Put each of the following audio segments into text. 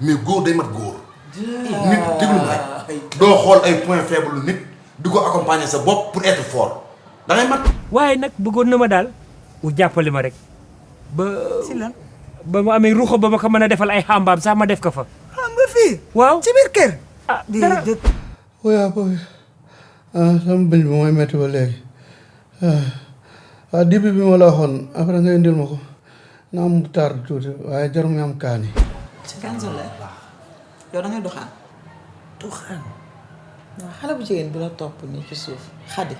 mais góor day mat góor. nit déglu ma rek doo xool ay point faible nit di ko accompagner sa bopp pour être fort da ngay mat. waaye nag bëggoon na ma daal mu jàppale ma rek ba. si lan. ba mu amee ruuxa ba ma ko mën a defal ay xambaam sax ma def ko fa. xam nga fii. waaw ci biir kër. ah dara sama bëñ bi mooy métti ba léegi waaw dibi bi ma la waxoon après nga indil ma ko na am tard tuuti waaye jarul nga am kaani. Kanzole yow da ngay doxaan. doxaan. waaw xale bu jigéen bi la topp nii ci suuf Xadi.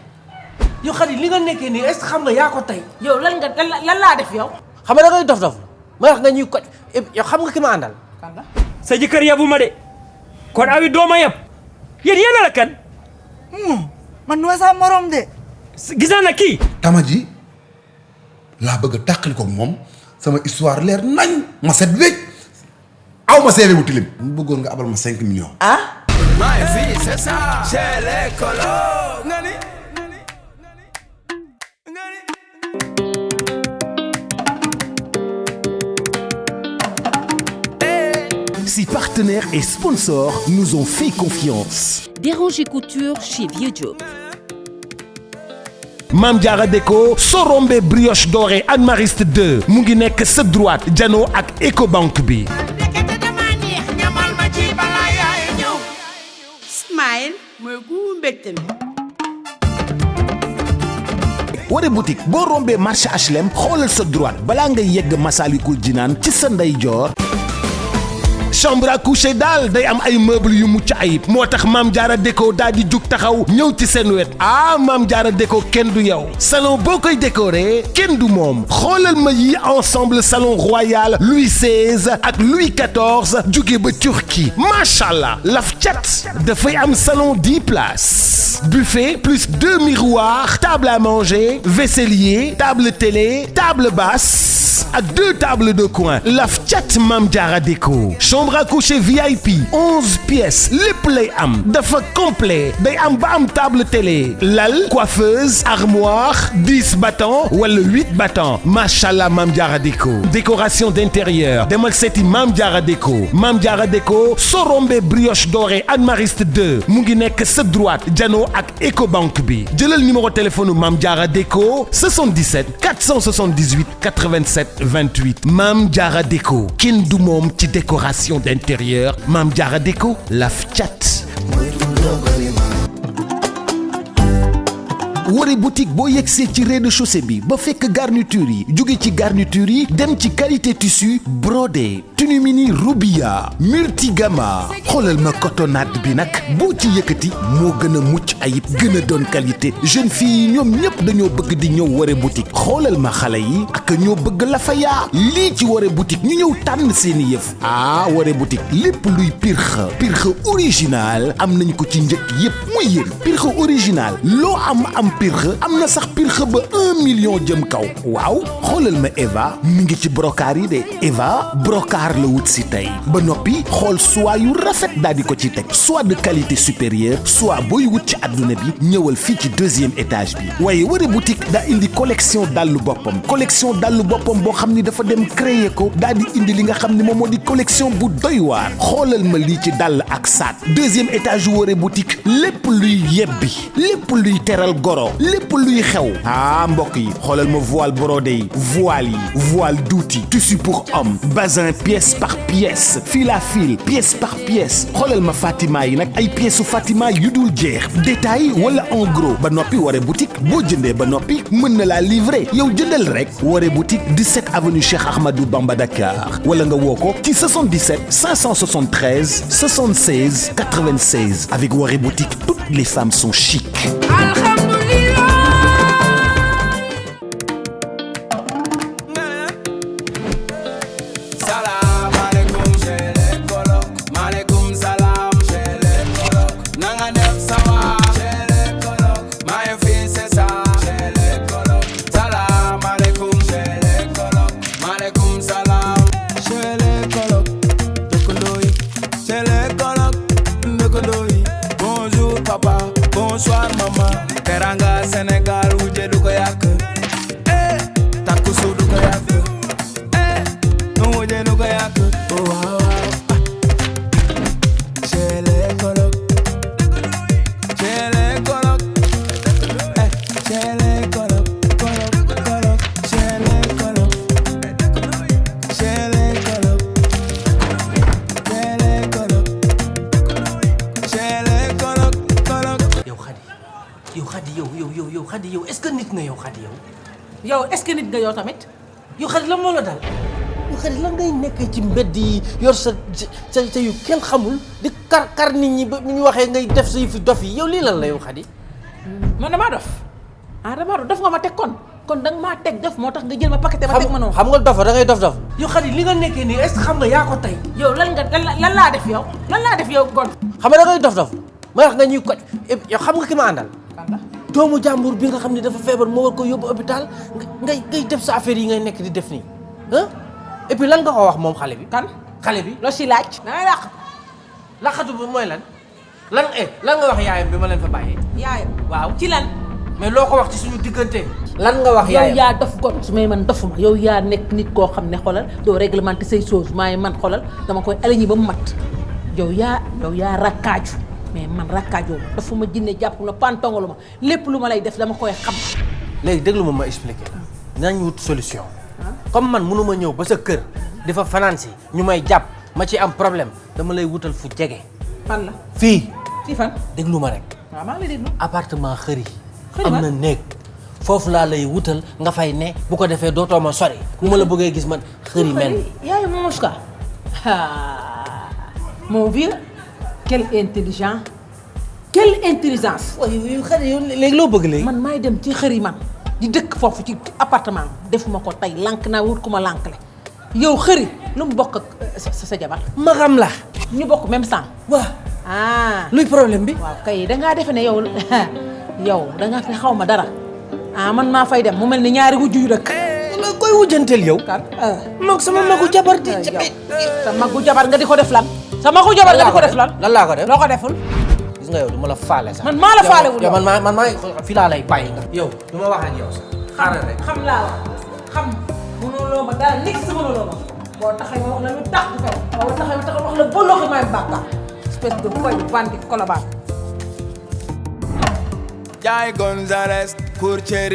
yow Xadi li nga nekkee nii est-ce que xam nga yaa ko tey. yow lan laa def yow. xam nga da ngay dof ma wax nga ñuy ko yow xam nga ki ma àndal. kan la. sa jëkkër yabu ma de kon awi dooma yab yéen la kan. man noo sa morom de. gisaan na kii. tama ji laa bëgg a tàqali ko moom sama histoire leer nañ ma set wécc aw ma seede wu tilim mu bëggoon nga abal ma 5 millions. ah. My vie c'est ça, chez les colos. Ngani. Si partenaires et sponsors nous ont fait confiance. Déranger Couture chez Vieux Diop. Mame Diarra Déco Sorombe brioche dorée Anne Mariste 2 mu ngi nekk sa droite jano ak Ecobank bi. Smile mooy gu mbégte mi. Waré boutique boo rombee marché HLM xoolal sa droite balaa ngay yegg Massalikul Jinaan ci sa ndeyjoor. chambre à coucher daal day am ay meubles yu mucc ayib moo tax Mame Diarra Déco daal di jug taxaw ñëw ci seen wet ah Mame Diarra Déco kenn du yow salon boo koy décorer kenn du moom xoolal ma yi ensemble salon royal Louis XVI ak Louis XIV jóge ba Turquie macha allah laf cat dafay am salon 10 places buffet plus 2 miroirs table à manger vaisselier table télé table basse ak 2 tables de coin laf cat Mame Diarra Déco chambre à coucher VIP 11 pièces lépp lay am dafa complet day am ba am table télé lal coiffeuse armoire 10 battants wala 8 battants machallah Mame Diarra Déco décoration d'intérieur demal seeti Mame Diarra Déco Mame Diarra Déco Sorombe brioche dorée Anne Mariste 2 mu ngi nekk sa droite jano ak Ecobank bi jëlal numéro téléphone Mame Diarra Déco 77 478 87 28 Mame Diarra Déco kenn du moom ci décoration d'intérieur Mame Diarra Déco laf cat. Waré boutique boo yegsee ci rez-de-chaussée bi ba fekk garniture yi jóge ci garniture yi dem ci qualité tissu brodé tenue mini Rubia multigama xoolal ma cotonnade bi nag boo ci yëkkati moo gën a mucc ayib gën a doon qualité jeune fille yi ñoom ñëpp dañoo bëgg di ñëw Waré boutique xoolal ma xale yi ak ñoo bëgg la fa yaa lii ci Waré boutique ñu ñëw tànn seeni yëf ah Waré boutique lépp luy pirxe original am nañ ko ci njëkk yëpp muy yéen pirxe original loo am pirxe am na sax pirxe ba 1 million jëm kaw waaw xoolal ma Eva mi ngi ci brocart yi de Eva brocart la wut si tey ba noppi xool soie yu rafet daal di ko ci teg soit de qualité supérieure soit booy wut ci adduna bi ñëwal fii ci 2e étage bi waaye Waré boutique daa indi collection dallu boppam boo xam ni dafa dem créer ko daal di indi li nga xam ni moom moo di collection bu doy waar xoolal ma lii ci dàll ak saat 2e étage yu Waré boutique lépp luy yebbi lépp luy teral goro lépp luy xew ah mbokk yi xoolal ma voile brodé yi voile douti tissu pour homme bazin pièce par pièce fil à fil pièce par pièce xoolal ma Fatima yi nag ay pièces Fatima yu dul jeex détail wala en gros ba noppi Waré boutique boo jëndee ba noppi mën na laa livrer yow jëndal rek Waré boutique 17 avenue Cheikh Ahmadou Bamba Dakar wala nga woo ko ci 77 573 76 96 avec Waré boutique toutes les femmes sont chic. Khady yow. yow est-ce que nit nga yow tamit. yow Khady lan moo la dal. yow Khady lan ngay nekkee ci mbedd yi yor sa yu kenn xamul di kar nit ñi ba ñu waxee ngay def sa yu fi dof yi yow lii lan la yow Khady. man damaa dof damaa dof nga ma teg kon danga maa teg dof moo tax nga jël ma paqueté ma teg ma noonu. xam nga dof da ngay dof. yow Khady li nga nekkee nii est-ce que xam nga yaa ko tey. yow lan laa def yow kon. xam nga da ngay dof ma wax nga ñuy ko yow xam nga ki ma àndal. doomu jàmbur bi nga xam ne dafa feebar moo war ko yóbbu hôpital ngay def sa affaire yi ngay nekk di def nii ah et puis lan nga ko wax moom xale bi. kan xale bi. loo si laaj. da ngay làq. laqatu bi mooy lan lan nga wax yaayam bi ma leen fa bàyyee. yaayam waaw ci lan. mais loo ko wax ci suñu diggante. lan nga wax yaayam yow yaa dof gon su may man dofuma yow yaa nekk nit koo xam ne xolal doo réglementer say choses maay man xolal dama koy aligné ba mu mat yow yaa rakkaaju mais man rakkaajoo ma dafa ma jinne jàpp na pantongalu ma lépp lu ma lay def dama koy xam. léegi déglu ma expliqué dinañ wut solution comme man mënu ma ñëw ba sa kër di fa fanaan si ñu may jàpp ma ci am problème dama lay wutal fu jege. fan la fii fan. déglu ma rek. waaw maa ngi lay déglu. appartement xëri am na néeg foofu laa lay wutal nga fay ne bu ko defee dootoo ma sori bu ma la bëggee gis man xëri men. yaay Mouska mon vieux. quelle intelligence. waaye yow Khady yow léegi loo bëgg léegi. man maay dem ci xëri man di dëkk foofu ci appartement defuma ko tey lànk naa wut ku ma lànkle yow xëri lu mu bokk ak sa jabar. ma xam la. ñu bokk même sang. waaw. luy problème bi. waaw kay dangaa defe ne yow dangaa fi xaw ma dara man maa fay dem mu mel ni ñaari wujju yu dëkk. la koy wujjanteel yow. kan moom sama magu jabar di. sa magu jabar nga di ko def lan. sa magu jabar nga di ko def lan. lan laa ko def loo ko deful. gis nga yow du ma la faale sax. man maa la faale wul yow man maa fii laa lay bàyyi nga. yow du ma wax ak yow sax. xaaral rek xam laa wax xam mënuloo ma dara nix mënuloo ma boo taxee ma wax la lu tax du kaw boo taxee ma wax la boloo ko may bàkka espèce de boy bandi kolobaan. Jaay Gonzales courtier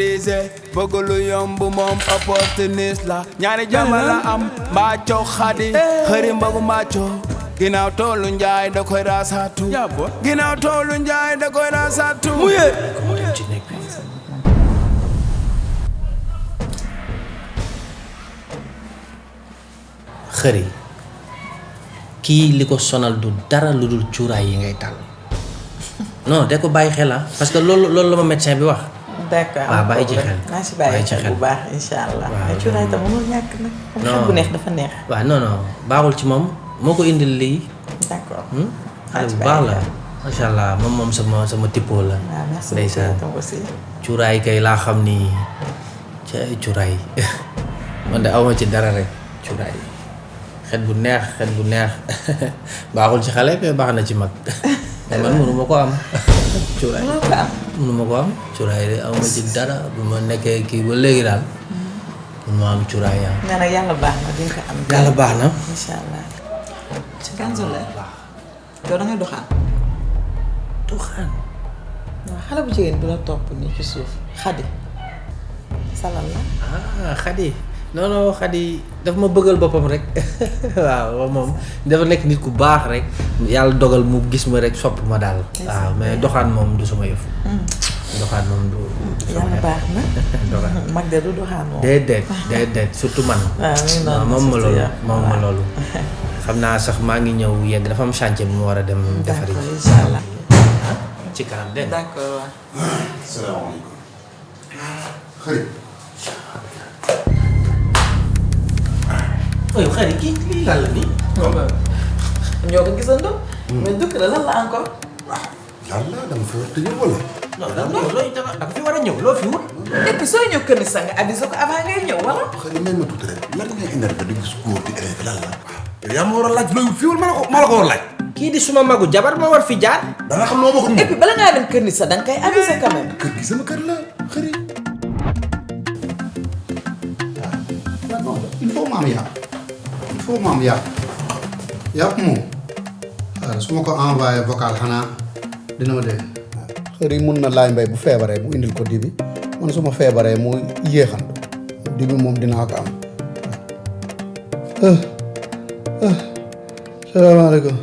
bëgg lu yomb moom opportuniste la ñaari jama la am mbaaco Khady xëri mbagu mbaaco ginnaaw toolu njaay da koy raasatu ginnaaw toolu njaay da koy raasatu muye xëri kii li ko sonal du dara lu dul cuuraay yi ngay tàll non de ko bàyyi xel parce que loolu la ma médecin bi wax. d'accord waaw bàyyi ci xel. naa si bàyyi xel bu baax incha allah. waaw cuuraay tam mënul ñàkk nag. non xel bu neex dafa neex. waaw non baaxul ci moom moo ko indil lii. d'accord. xale bu baax la macha allah moom sama tippoo la. waaw merci ndeysaan beaucoup aussi. cuuraay kay laa xam ni ca ay cuuraay man de awma ci dara rek cuuraay xet bu neex baaxul ci xale mais baax na ci mag. mais man mënu ma ko am. cuuraay mënu ma ko am cuuraay de awma ci dara bu ma nekkee kii ba léegi daal mënu ma am cuuraay yaa. nee na yàlla baax na di nga ko am. yàlla baax na. incha allah. ci Ganzola. yow da ngay doxaan. doxaan. waaw xale bu jigéen bi la topp nii ci suuf Khady. salal la. Khady non Khady daf ma bëggal boppam rek waaw moom dafa nekk nit ku baax rek yàlla dogal mu gis ma rek sopp ma daal. waaw mais doxaan moom du sama yëf. doxaan moom du. yàlla baax na. doxaan mag de du doxaan moom. déedéet surtout man. waaw moom ma loolu xam naa sax maa ngi ñëw yegg dafa am chantier bu mu war a dem. defari d'accord incha allah. ci kanam dégg nga. d'accord waaw. salaamaaleykum. xëy. ooy xëy na kii lii lan la nii. ñoo ko gisandoo. mais dëkk la lan la encore. yàlla dama fa war a ñëw wala. non looy dafa fi war a ñëw loo fi wut. et puis sooy ñëw kër ni sang avisé ko avant ngay ñëw wala. xëy na ma tuuti rek lan ngay énervé di gis góor di énervé lan la. yow yaa ma war a laaj looy wut fii wala ma la ko war a laaj. kii di suma magu jabar ma war fi jaar. da nga xam noo ma ko et puis bala ngaa dem kër ni sa da nga koy avisé quand même. kër gi sama kër la xëri. waaw non il faut ma am yàpp. il faut ma am yàpp. yàpp moom. waaw su ma ko envoyé vocal xanaa dina ma dégg. xëri mun na laaj mbay bu feebaree mu indil ko dibi man su ma feebaree mu yéexandu dibi moom dinaa ko am waaw. salaamaaleykum.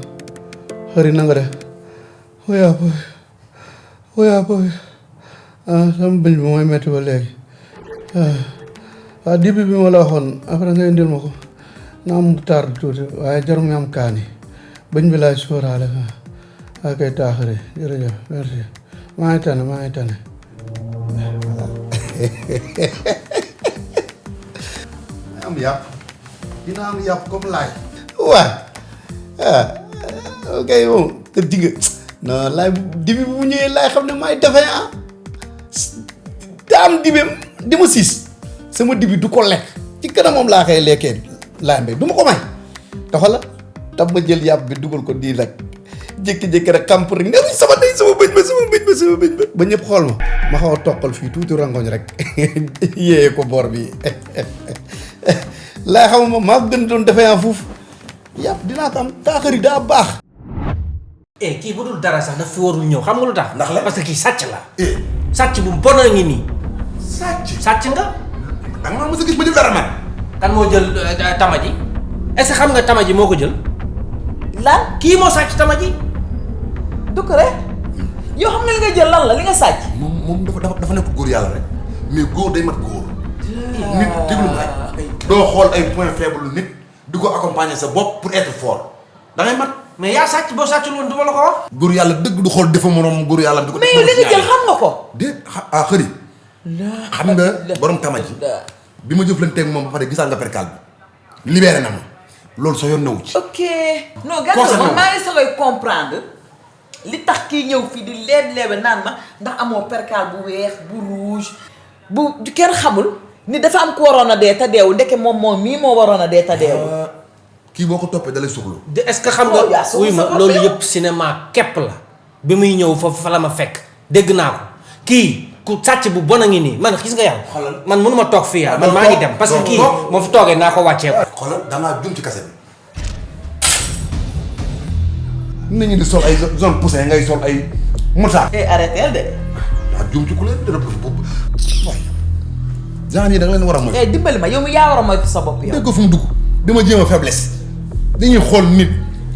xëri na nga def. woyaa boy sama bëñ bi mooy metti ba léegi waaw dibi bi ma la waxoon après nga indil ma ko na am tardé tuuti waaye jarul nga am kaani bañ bi laay sóoraale waa kay taaxare jërëjëf merci maa ngi tane am yàpp dina am yàpp comme laay waay ok moom te digga non laay dibi bu ñëwee laay xam ne maay defe te am dibeem di ma siis sama dibi du ko lekk ci kanam moom laa koy lekkee laay mbay du ma ko may taxala tam ma jël yàpp bi dugal ko di rek jékki-jékki rek kamp rek nga sama day sama bëñ ba ñëpp xool ma xaw a toqal fii tuuti rangoñ rek yéeye ko boor bi laay xam ma maa gën doon defee en fuuf yàpp dinaa ko am taaxari daa baax. kii bu dul dara sax daf fi warul ñëw xam nga lu tax. ndax la parce que kii sàcc la. sàcc bu bon a ngi nii. sàcc nga. da nga ma mës a gis ma jël dara man. kan moo jël tamaji est-ce que xam nga tamaji moo ko jël. lan kii moo sàcc tamaji. du ko rek yow xam nga li nga jël lan la li nga sàcc. moom dafa nekk góor yàlla rek mais góor day mat góor. nit déglu ma rek doo xool ay point faible nit di ko accompagner sa bopp pour être fort da ngay mat. mais yaa sàcc boo sàccul woon du ma la ko wax. góor yàlla dëgg du xool defa moroom góor yàlla. di ko mais yow li nga jël xam nga ko. déet xëri xam nga borom tamaji bi ma jëflanteeg moom ba pare gisaal nga percal bi libéré na ma loolu soo yoon newu ci. ok non gàttal man maa ngi soogay comprendre li tax kii ñëw fii di leebe naan ma ndax amoo percal bu weex bu rouge bu kenn xamul ni dafa am ku waroon a dee te deewu ndeke moom mii moo waroon a dee te deewu. kii boo ko toppee dalay suxlu. est-ce que xam nga wuy ma loolu yëpp cinéma képp la bi muy ñëw foofu fa la ma fekk dégg naa ko kii ku sàcc bu bon a ngi nii man gis nga yow. man mënuma toog fii man maa ngi dem parce que kii moo fi toogee naa ko wàccee ko. xoolal dangaa jum ci kase bi. nit ñi di sol ay zone poussin ngay sol ay moutarde. arrêté de. waaw jum ci ku leen dara boobu waaye genre yi da nga leen war a moytu. dimbali ma yow mi yaa war a moytu sa bopp yow. dégg ko fu mu dugg dama jéem a faiblesse dañuy xool nit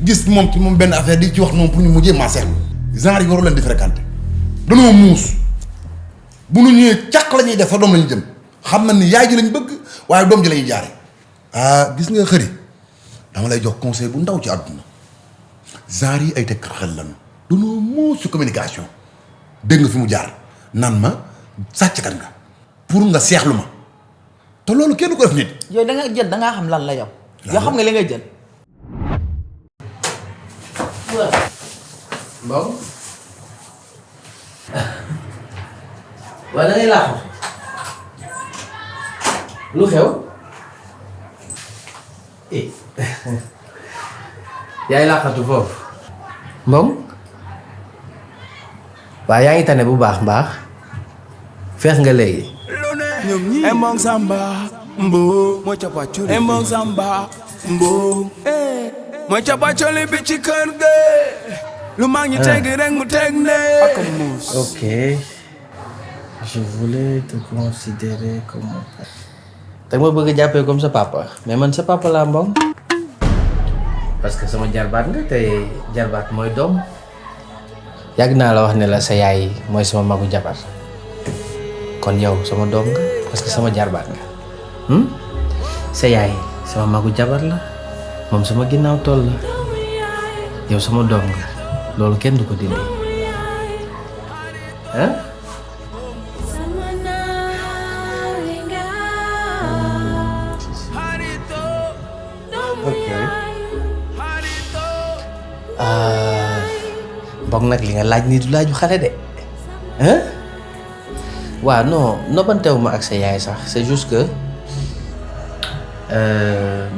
gis moom ci moom benn affaire di ci wax noonu pour ñu mujjee maa seetlu genre yi waru leen di fréquenter danoo muus bu nu ñëwee càq la ñuy def fa doom la ñu jëm xam na ni yaay ji lañ bëgg waaye doom ji la ñuy jaare gis nga xëri dama lay jox conseil bu ndaw ci àdduna genre yi ay teg xel lan danoo muus ci communication dégg nga fi mu jaar naan ma sàcckat nga pour nga seexlu ma te loolu kenn du ko def nit. yow da nga jël da ngaa xam lan la yow. yoo xam nga li nga jël. waaw. waaw da ngay laaxu. lu xew. yaay laaxatu foofu. Mbong. waaw yaa ngi tane bu baax mbaax. feex nga léegi. Embong samba mbo mo chapachuli embong samba mbo mo chapachuli bi ci kër ga lu mag ñi teg rek mu teg ne ak muus. Ok. Je voulais te considérer comme mon père. da nga ma bëgg a jàppee comme sa papa mais man sa papa laa Mbong. parce que sama jarbaat nga te jarbaat mooy doom. yàgg naa la wax ne la sa yaay mooy sama magu jabar kon yow sama doom nga parce que sama jarbaat nga sa yaay sama magu jabar la moom sama ginnaaw tool la yow sama doom nga loolu kenn du ko dindi ah. ok Mbong nag li nga laaj nii du laaju xale de ah. waaw non nobbantewu ma ak sa yaay sax c'est juste que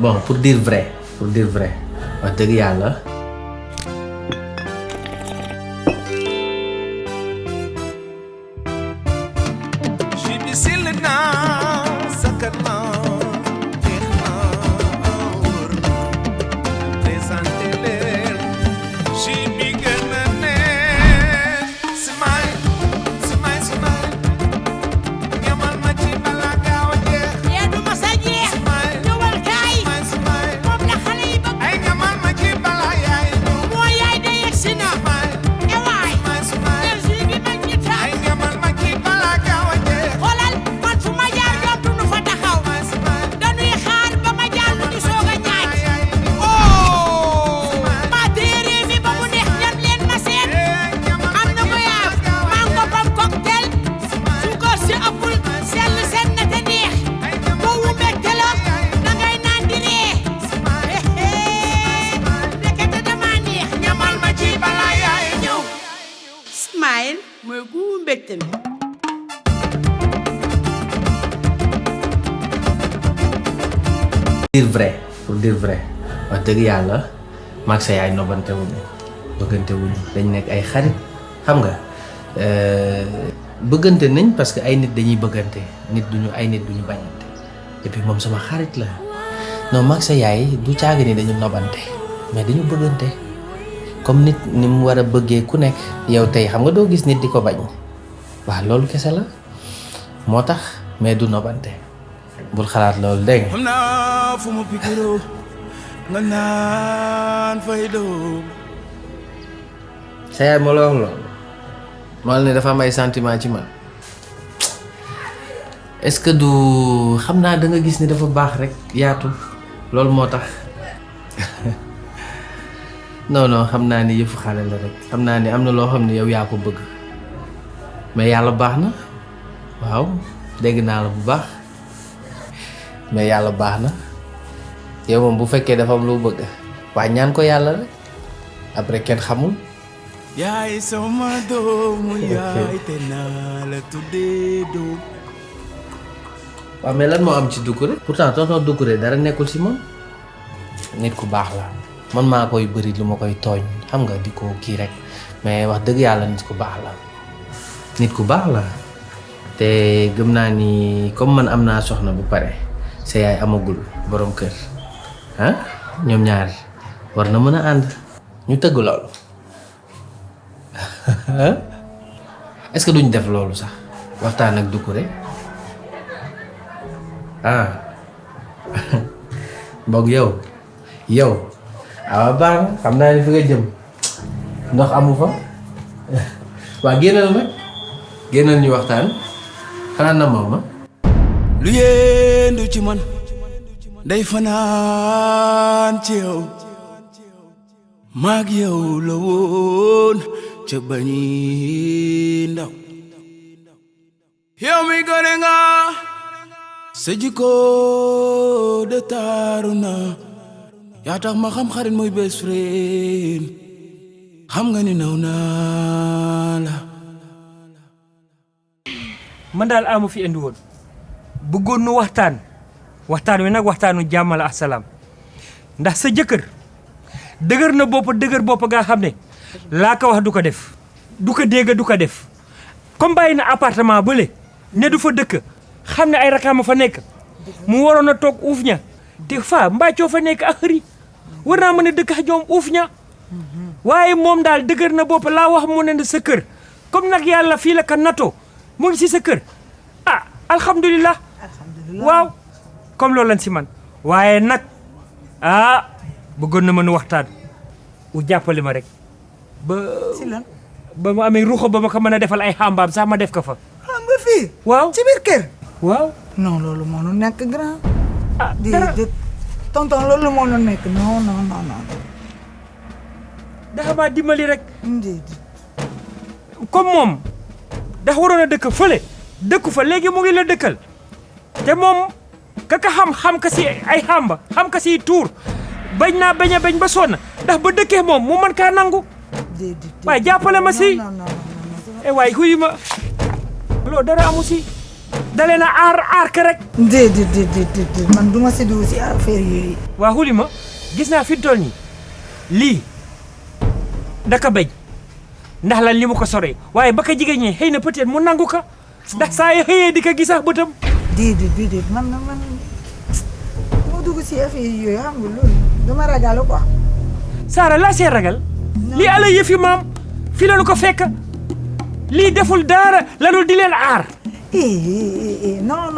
bon pour dire vrai wax dëgg yàlla. pour dire vrai wax dëgg yàlla maag sa yaay nobante wuñu bëggante wuñu dañ nekk ay xarit xam nga bëggante nañ parce que ay nit dañuy bëggante nit duñu bañante et puis moom sama xarit la non maag sa yaay du caagi ni dañu nobante mais dañu bëggante comme nit ni mu war a bëggee ku nekk yow tey xam nga doo gis nit di ko bañ waaw loolu kese la moo tax mais du nobante bul xalaat loolu dégg nga. xam naa fu mu pikiroo nga naan fay doo. sa yaay moo la wax loolu moo la ne dafa am ay sentiment ci man est-ce que du xam naa da nga gis ni dafa baax rek yaatu loolu moo tax non xam naa ni yëfu xale la rek xam naa ni am na loo xam ne yow yaa ko bëgg mais yàlla baax na waaw dégg naa la bu baax mais yàlla baax na yow moom bu fekkee dafa am loo bëgg waaye ñaan ko yàlla rek après kenn xamul. yaay sama doomu yaay te naa la tuddee doom. waaw mais lan moo am ci Doucouré pourtant tonton Doucouré dara nekkul si moom nit ku baax la man maa koy bëri lu ma koy tooñ xam nga di ko kii rek mais wax dëgg yàlla nit ku baax la nit ku baax la te gëm naa ni comme man am naa soxna bu pare sa yaay amagul borom kër ah ñoom ñaar war na mën a ànd ñu tëgg loolu est-ce que duñ def loolu sax waxtaan ak Doucouré ah mbokk yow awa baax na xam naa ni fi nga jëm ndox amu fa waa génnal nag génnal ñu waxtaan xanaa na moom ma lu yéendu ci man day fanaan ci yow maag yow la woon ca bañi ndaw yow mi gone nga sa jikko de taaru na yaa tax ma xam xarit mooy best friend xam nga ni naw naa la man daal amu fi indi woon bëggoon nu waxtaan wi nag waxtaanu jàmm la asalaam ndax sa jëkkër dëgër na bopp nga xam ne laa ko wax du ko def du ko dégg du ko def comme bàyyi na appartement bële ne du fa dëkk xam ne ay rakaama fa nekk mu waroon a toog uuf ña te fa mbaacoo fa nekk ak xëri war naa mën a dëkk ak ñoom uuf ña waaye moom daal dëgër na bopp laa wax mu ne sa kër comme nag yàlla fii la ka natoo mu ngi si sa kër ah alhamdulilah waaw comme loolu lañ si man waaye nag bëggoon na mën waxtaan u jàppale ma rek ba ma amee ruuxo ba ma ko mën a defal ay xambaam sax ma def ko fa xam nga fii waaw ci biir kër waaw non loolu moo nu nekk grand di tonton loolu moo nu nekk non dafa maa dimbali rek comme moom dafa waroon a dëkk fële dëkku fa léegi mu ngi la dëkkal te moom kaka xam ka si ay xamba xam ka si tuur bañ naa bañ ba sonn ndax ba dëkkee moom mu mën kaa nangu waaye jàppale ma si waaye xuy ma loolu dara amu si dalee na aar ka rek déedéet man duma si dugg si affaire yooyu waa xuli ma gis naa fi mu toll nii lii daka bañ ndax lan li mu ko soree waaye ba ka jigéen ñi xëy na peut-être mu nangu ka ndax saa yoo xëyee di ko gis sax bëtam déedéet man moo dugg si affaire yooyu xam nga loolu dama ragal quoi Saara laa see ragal lii ala yëfi maam fi la lu ko fekk lii deful dara lanul di leen aar non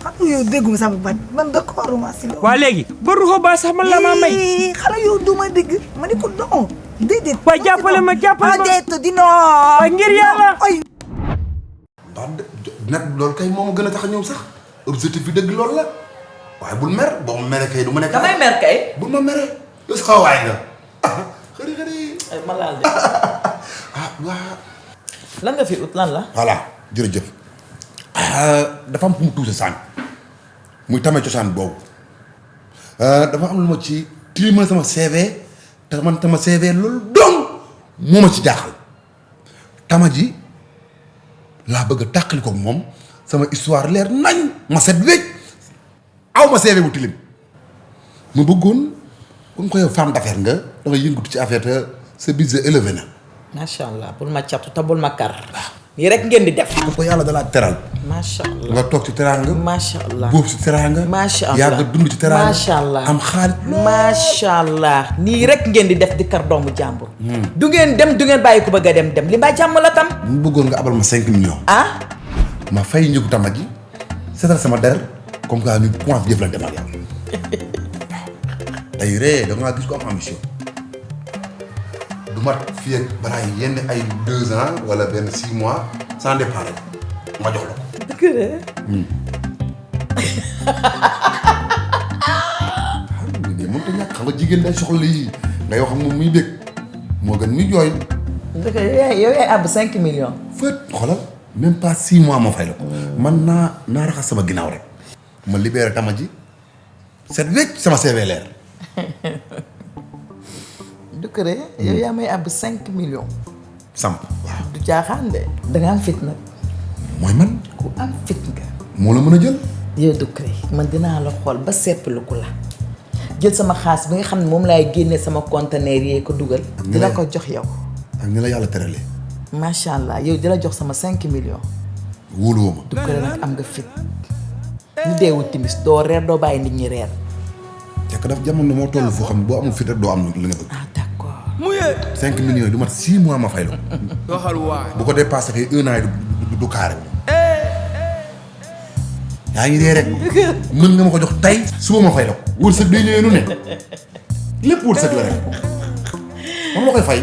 xam nga yow dégguma sama bat man d'accord ma si loolu waa léegi ba ruxo ba sax man la maa may xala yow duma dégg ma ni ko non déedéet waaye jàppale ma dino waaye ngir yàlla waaw nag loolu kay moom gën a tax a ñëw sax objectif bi dëgg loolu la waaye bul mer boo ma mere kay du ma nekk damay mer kay bul ma mere yow si xaw waay nga xëri ma laal de waaw lan nga fi ut lan la voilà jërëjëf dafa am fu mu tuuse sànq muy tame cosaan boobu dafa am lu ma ci tilimal sama CV te man sama CV loolu dong moo ma ci jaaxal tama ji laa bëgg a tàqali ko moom sama histoire leer nañ ma set wécc aw ma CV bu tilim ma bëggoon comme que yow femme d'affaires nga da nga yëngatu ci affaire te sa budget élevé na. macha allah bul ma catu te bul ma kar. yi rek ngeen di def. ko yàlla da laa teral. macha allah nga toog ci teraanga. macha allah boobu ci teraanga. macha allah yaa nga dund ci teraanga. macha allah am xaalis. macha allah nii rek ngeen di def di kar doomu jàmbur. du ngeen dem du ngeen bàyyi ko bëgg a dem li mbaa jàmm la tam. mu bëggoon nga abal ma 5 millions. ah. ma fay njëgu tama ji seetal sama der comme que ñu point jëflante ma ak yow. day ree da ngaa gis ko am ambition. du mat fii ak balaa yenn ay 2 ans wala benn 6 mois sans départ rek ma jox la ko. dëgg la. mënut a ñàkk xam nga jigéen day soxla lii ngay wax moom muy bég moo gën muy jooy. dëgg la yow yaay àbb 5 millions. fët xoolal même pas 6 mois ma fay la ko. man naa raxas sama ginnaaw rek ma libéré tama ji set wecc sama CV leer. Doucouré yow yaa may àbb 5 millions. samp waaw. du jaaxaan de. da nga am fit nag. mooy man. ku am fit nga. moo la mën a jël. yow Doucouré man dinaa la xool ba seppaliku la jël sama xaas bi nga xam ne moom laay génnee sama conteneur yee ko dugal. dina ko jox yow. ak ni la yàlla teralee. macha allah yow dina jox sama 5 millions. wóoluwoo ma. Doucouré nag am nga fit. ñu deewu timis doo reer doo bàyyi nit ñi reer. fekk daf jamono moo toll foo xam ne boo amul fit rek doo am li nga bëgg. ah d'accord. 5 millions yi du mat 6 mois ma fay la ko. waxal waay. bu ko dépassé kay 1 an yi du carré. yaa ngi dee rek mën nga ma ko jox tey suba ma fay la ko. wërsëg day ñëwee nu ne lépp wërsëg la rek moom la koy fay.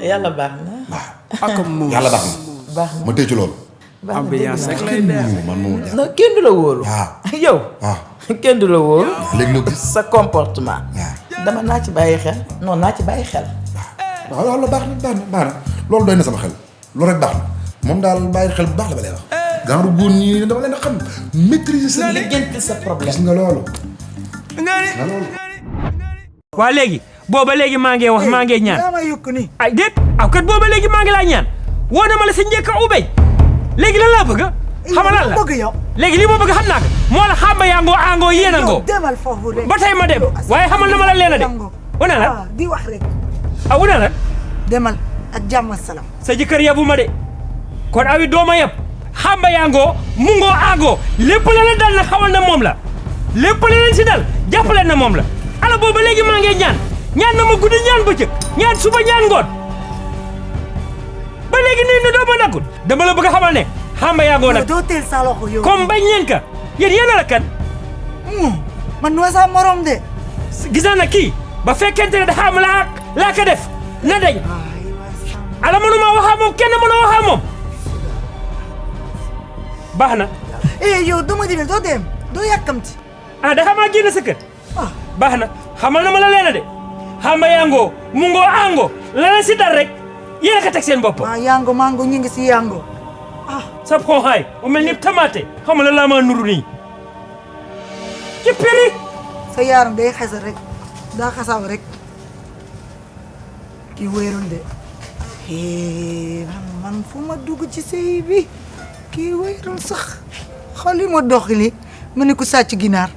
yàlla baax na. waaw yàlla baax na. baax na ma téye ci loolu. ambiance rek lay neex. man moom jàpp. non kenn du la wóolu. waaw yow. waaw kenn du la wóolu. léegi loo gis. sa comportement. waaw dama naa ci bàyyi xel. non naa ci bàyyi xel. waaw loolu baax na baax na loolu doy na sama xel loolu rek baax na moom daal bàyyi xel bu baax la ba lay wax. genre góor ñi dama leen a xam maîtriser sa liggéeyante sa problème. gis nga loolu. waa léegi booba léegi maa ngi wax maa ngi ñaan. yaa ma yokk nii. ay déet aw kat booba léegi maa ngi laa ñaan woo na ma la sa njëkk a ubey léegi lan laa bëgg xamal lan la bëgg yow. léegi li ma bëgg xam naa ko moo la xamba yaa ngoo angoo yéen a ngoo demal foofu rek. ba tey ma dem waaye xamal na ma la leen a de wana la di wax rek. a wana la demal ak jàmm salaam. sa jëkkër yabu ma de kon awi dooma yab xamba yaa ngoo mu ngoo angoo lépp la leen dal na xamal na moom la lépp la leen si dal jàppaleen na moom la ala booba léegi maa ngi ñaan na ma guddi ñaan bëccëg ñaan suba ñaan ngoon ba léegi nii ne doo ma daggul dama la bëgg a xamal ne xamba yaa ngoo nag doo teel sa loxo yow. comme bañ leen ka yéen la kan man noo sa morom de. gis naa na kii ba fekkente ne dafa am laa ko def na dañ ala mënuma waxaa moom kenn mënu waxaa moom baax na yow dama demee doo dem doo yàkkamti. ah dafa maa génn sa kër baax na xamal na ma la leena de xamba yango mu ngoo ango la leen si dal rek yéen a ko teg seen bopp yango mango ñu ngi si yango sa xonxaay mu mel ni tamaate xamal la laa maa nuru nii ci piri sa yaaram day xasa rek daa xasaw rek kii wéerul de man fu ma dugg ci sëy bi kii wéerul sax xooli ma doxili ma ne ko sàcc ginaar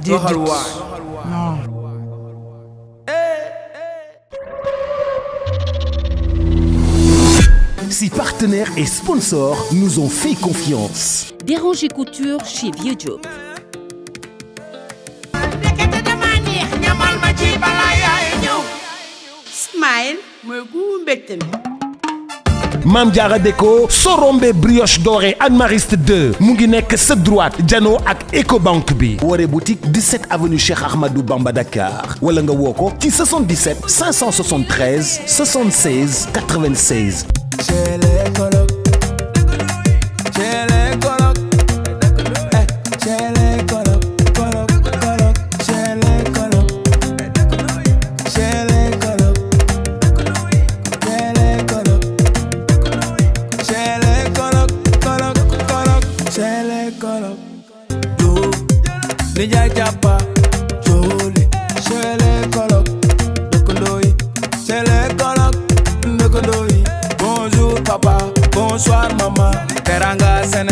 waxal waay. non. Si partenaires et sponsors nous ont fait confiance. Déranger Couture chez Vieux Diop. Smile mooy gu mbégte mi. Mame Diarra Déco sorombe brioche dorée Anne Mariste 2 mu ngi nekk sa droite jano ak Ecobank bi Woré boutique 17 avenue Cheikh Ahmadou Bamba Dakar wala nga woo ko ci 77 573 76 96. Ninja Japa, Jolie, Shele Kolok, Dokondoi, Shele Kolok, Dokondoi. Bonjour papa, bonsoir maman, Teranga Sénégal.